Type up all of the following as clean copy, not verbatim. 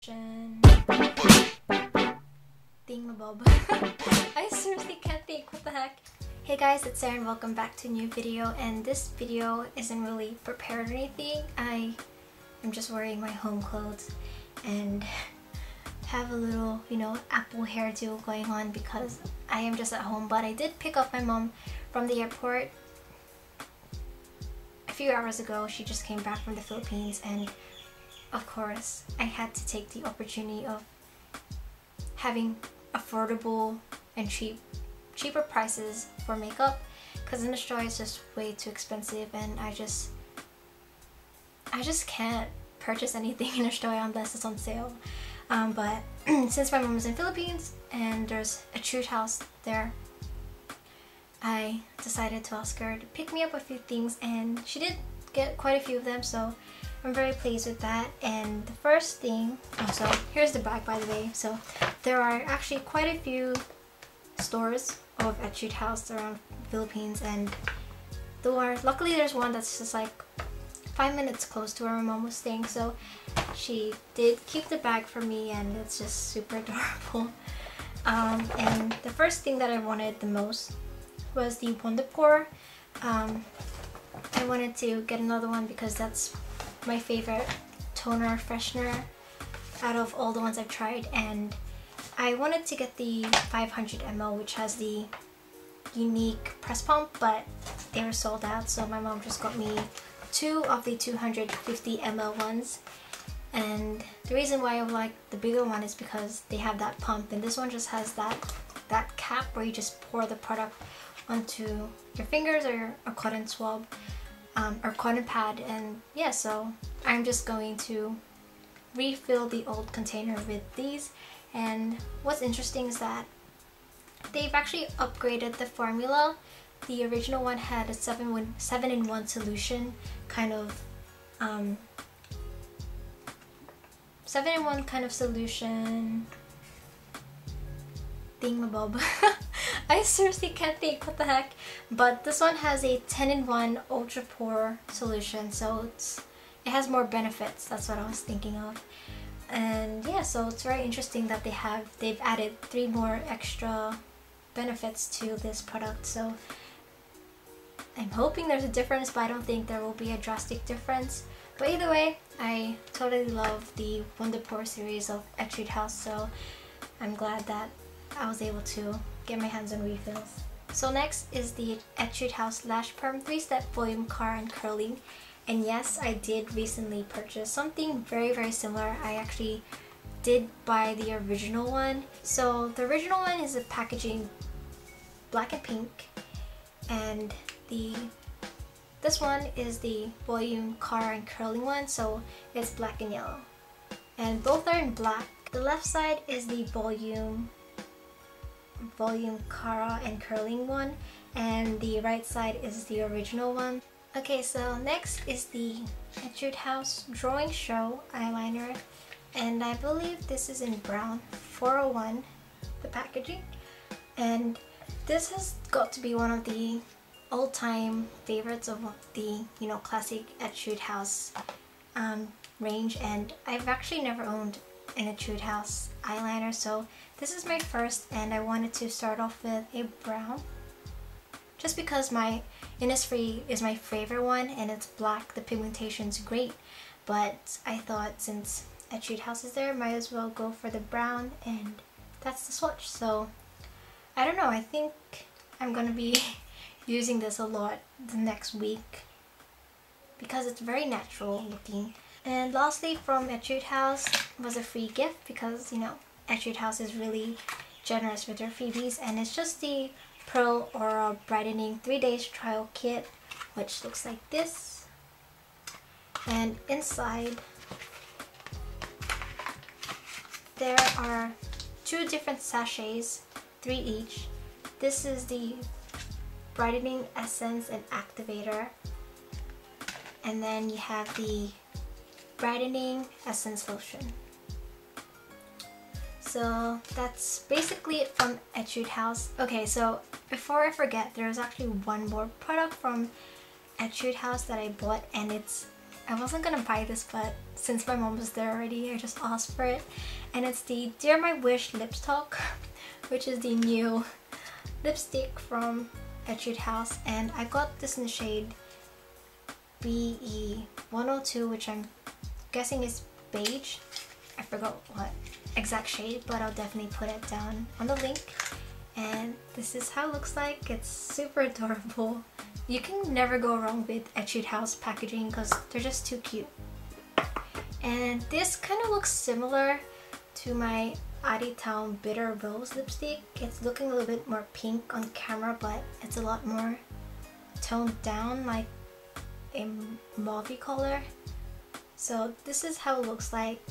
Thingamabob. I seriously can't think, what the heck? Hey guys, it's Sarah and welcome back to a new video, and this video isn't really prepared or anything. I am just wearing my home clothes and have a little, you know, Apple hairdo going on because I am just at home. But I did pick up my mom from the airport a few hours ago. She just came back from the Philippines, and of course I had to take the opportunity of having affordable and cheaper prices for makeup, because in the store it's just way too expensive, and I just can't purchase anything in a store unless it's on sale. But since my mom is in Philippines and there's a Etude house there, I decided to ask her to pick me up a few things, and she did get quite a few of them, so I'm very pleased with that. And the first thing, so here's the bag, by the way. So there are actually quite a few stores of Etude house around Philippines, and luckily there's one that's just like 5 minutes close to where my mom was staying, so she did keep the bag for me, and it's just super adorable. And the first thing that I wanted the most was the Pore. I wanted to get another one because that's my favorite toner freshener out of all the ones I've tried, and I wanted to get the 500 ml, which has the unique press pump, but they were sold out, so my mom just got me 2 of the 250 ml ones. And the reason why I like the bigger one is because they have that pump, and this one just has that cap where you just pour the product onto your fingers or a cotton swab or cotton pad. And yeah, so I'm just going to refill the old container with these. And what's interesting is that they've actually upgraded the formula. The original one had a 7-in-1 solution, kind of 7-in-1 kind of solution thingamabob. I seriously can't think, what the heck? But this one has a 10-in-1 ultra pore solution, so it has more benefits. That's what I was thinking of. And yeah, so it's very interesting that they've added 3 more extra benefits to this product. So I'm hoping there's a difference, but I don't think there will be a drastic difference. But either way, I totally love the Pore series of Etude house, so I'm glad that I was able to get my hands on refills. So next is the Etude house Lash Perm 3-step Volumecara and curling. And yes, I did recently purchase something very similar. I actually did buy the original one. So the original one is the packaging black and pink, and this one is the Volumecara and curling one, so it's black and yellow, and both are in black. The left side is the Volumecara and curling one, and the right side is the original one. Okay, so next is the Etude house DRAWINGSHOW eyeliner, and I believe this is in brown 401, the packaging, and this has got to be one of the all-time favorites of the, you know, classic Etude house range. And I've actually never owned an Etude house eyeliner, so this is my first, and I wanted to start off with a brown just because my Innisfree is my favorite one, and it's black. The pigmentation's great, but I thought since Etude house is there, might as well go for the brown, and that's the swatch. So I don't know, I think I'm gonna be using this a lot the next week because it's very natural looking. And lastly, from Etude house was a free gift because, you know, Etude house is really generous with their freebies, and it's just the Pearl Aura Brightening 3-day trial kit, which looks like this. And inside there are 2 different sachets, 3 each. This is the Brightening Essence and Activator, and then you have the Brightening Essence Lotion. So that's basically it from Etude house. Okay, so before I forget, there's actually one more product from Etude house that I bought, and it's I wasn't gonna buy this, but since my mom was there already, I just asked for it. And it's the Dear My Wish Lip Talk, which is the new lipstick from Etude House. And I got this in the shade BE102, which I'm guessing is Beige. I forgot what exact shade, but I'll definitely put it down on the link. And this is how it looks like. It's super adorable. You can never go wrong with Etude House packaging because they're just too cute. And this kind of looks similar to my Aditown Bitter Rose lipstick. It's looking a little bit more pink on camera, but it's a lot more toned down, like a mauve color. So this is how it looks like.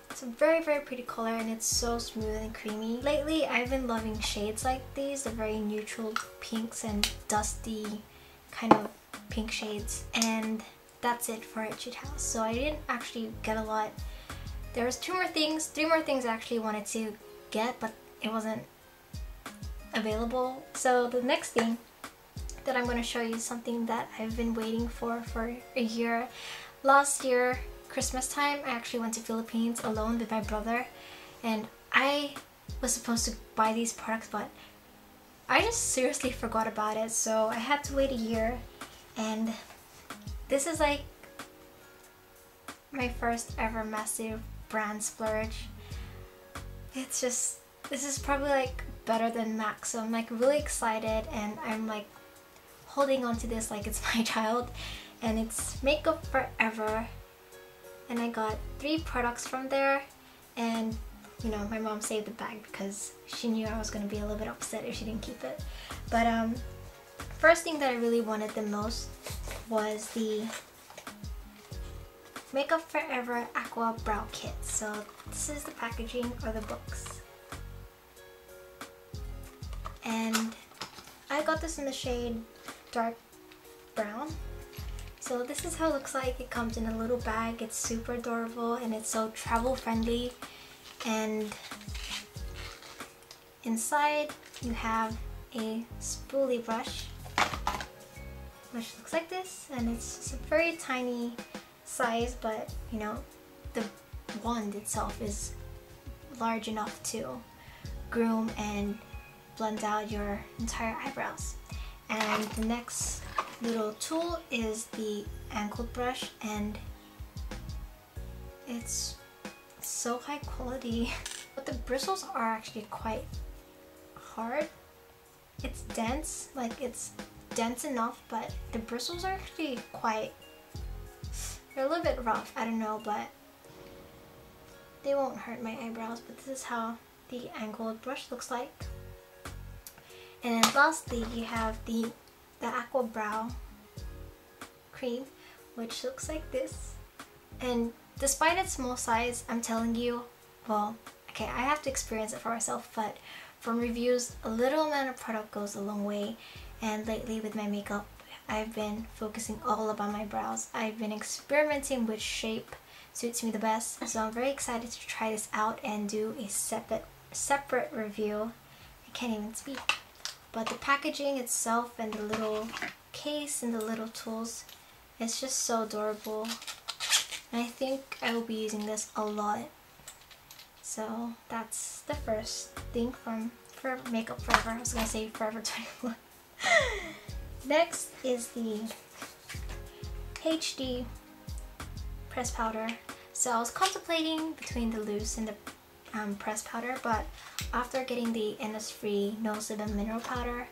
It's a very pretty color and it's so smooth and creamy. Lately I've been loving shades like these, the very neutral pinks and dusty kind of pink shades. And that's it for Etude House. So I didn't actually get a lot. There was three more things I actually wanted to get, but it wasn't available. So the next thing that I'm going to show you is something that I've been waiting for a year. Last year Christmas time, I actually went to Philippines alone with my brother, and I was supposed to buy these products, but I just seriously forgot about it, so I had to wait a year. And this is like my first ever massive brand splurge. It's just, this is probably like better than MAC, so I'm like really excited, and I'm like holding on to this like it's my child. And it's Makeup Forever, and I got 3 products from there. And you know, my mom saved the bag because she knew I was going to be a little bit upset if she didn't keep it. But first thing that I really wanted the most was the Makeup Forever Aqua Brow Kit. So this is the packaging or the box, and I got this in the shade Dark Brown. So this is how it looks like. It comes in a little bag. It's super adorable and it's so travel friendly. And inside you have a spoolie brush, which looks like this, and it's just a very tiny size, but you know, the wand itself is large enough to groom and blend out your entire eyebrows. And the next little tool is the angled brush, and it's so high quality. But the bristles are actually quite hard. It's dense, like it's dense enough, but the bristles are actually quite, they're a little bit rough, I don't know, but they won't hurt my eyebrows. But this is how the angled brush looks like. And then lastly, you have the Aqua Brow Cream, which looks like this. And despite its small size, I'm telling you, well, okay, I have to experience it for myself, but from reviews, a little amount of product goes a long way. And lately with my makeup, I've been focusing all about my brows. I've been experimenting which shape suits me the best. So I'm very excited to try this out and do a separate review. I can't even speak. But the packaging itself and the little case and the little tools, it's just so adorable. And I think I will be using this a lot. So that's the first thing from Makeup Forever. I was gonna say Forever 21. Next is the HD press powder. So I was contemplating between the loose and the press powder, but after getting the Innisfree No Sebum Mineral Powder,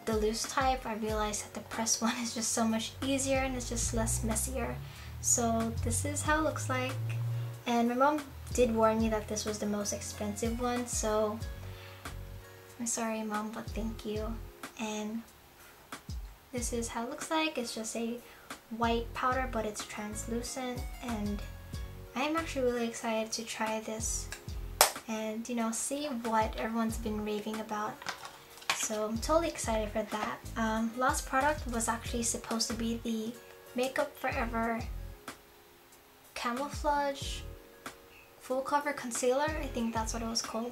the loose type, I realized that the press one is just so much easier and it's just less messier. So this is how it looks like. And my mom did warn me that this was the most expensive one, so I'm sorry mom, but thank you. And this is how it looks like. It's just a white powder, but it's translucent, and I'm actually really excited to try this and, you know, see what everyone's been raving about. So I'm totally excited for that. Last product was actually supposed to be the Makeup Forever Camouflage Full Cover Concealer. I think that's what it was called.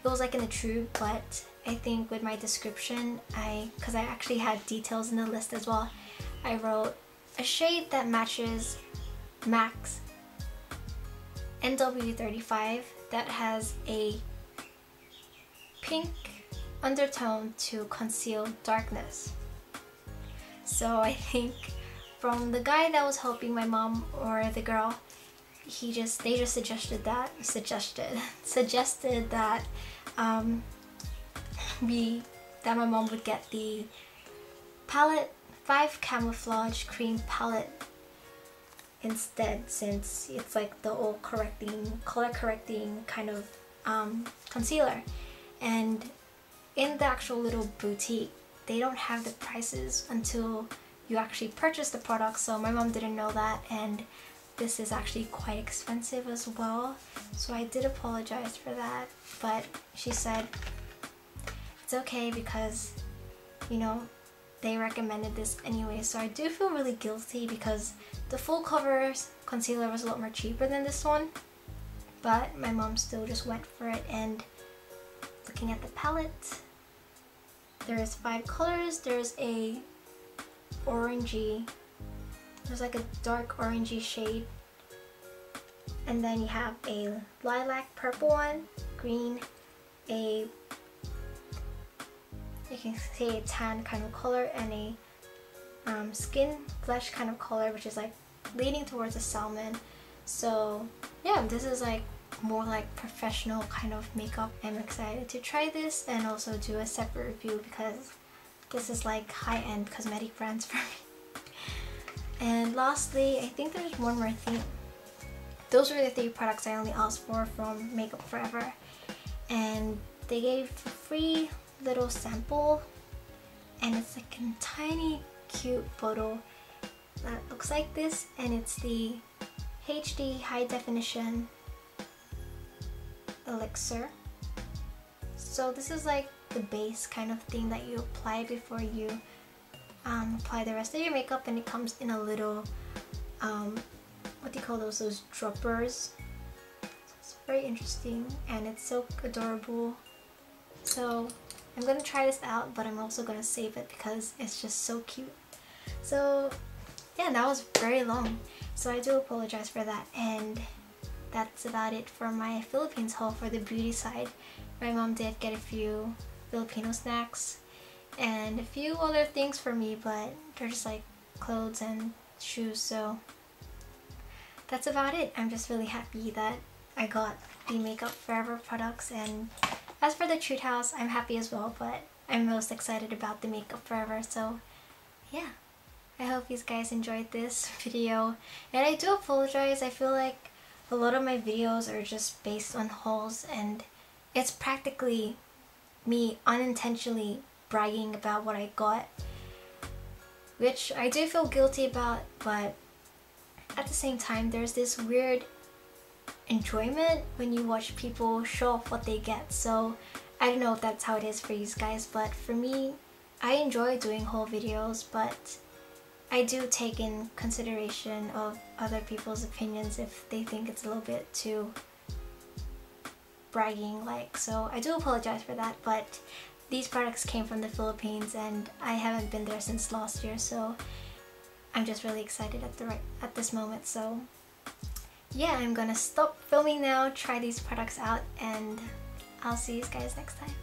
It was like in the tube, but I think with my description, because I actually had details in the list as well, I wrote a shade that matches MAC's NW35 that has a pink undertone to conceal darkness. So I think from the guy that was helping my mom, or the girl, they just suggested that that my mom would get the palette 5 Camouflage Cream palette instead, since it's like the old color correcting kind of concealer. And in the actual little boutique, they don't have the prices until you actually purchase the product, so my mom didn't know that, and this is actually quite expensive as well, so I did apologize for that, but she said it's okay because, you know, they recommended this anyway. So I do feel really guilty because the full cover concealer was a lot more cheaper than this one, but my mom still just went for it. And looking at the palette, there's 5 colors. There's a orangey, there's like a dark orangey shade, and then you have a lilac purple one, green, you can say a tan kind of color, and a skin flesh kind of color, which is like leaning towards a salmon. So yeah, this is like more like professional kind of makeup. I'm excited to try this and also do a separate review because this is like high-end cosmetic brands for me. And lastly, I think there's one more thing. Those were the 3 products I only asked for from Makeup Forever, and they gave a free little sample, and it's like a tiny cute bottle that looks like this, and it's the HD High Definition ELIXIR. So this is like the base kind of thing that you apply before you apply the rest of your makeup, and it comes in a little what do you call those droppers. So it's very interesting and it's so adorable. So I'm gonna try this out, but I'm also gonna save it because it's just so cute. So yeah, that was very long, so I do apologize for that. And that's about it for my Philippines haul for the beauty side. My mom did get a few Filipino snacks and a few other things for me, but they're just like clothes and shoes, so that's about it. I'm just really happy that I got the Makeup Forever products, and as for the Etude House, I'm happy as well, but I'm most excited about the Makeup Forever. So yeah, I hope you guys enjoyed this video, and I do apologize. I feel like a lot of my videos are just based on hauls, and it's practically me unintentionally bragging about what I got, which I do feel guilty about, but at the same time there's this weird enjoyment when you watch people show off what they get. So I don't know if that's how it is for you guys, but for me, I enjoy doing haul videos, but I do take in consideration of other people's opinions if they think it's a little bit too bragging like. So I do apologize for that, but these products came from the Philippines and I haven't been there since last year, so I'm just really excited at this moment. So yeah, I'm gonna stop filming now, try these products out, and I'll see you guys next time.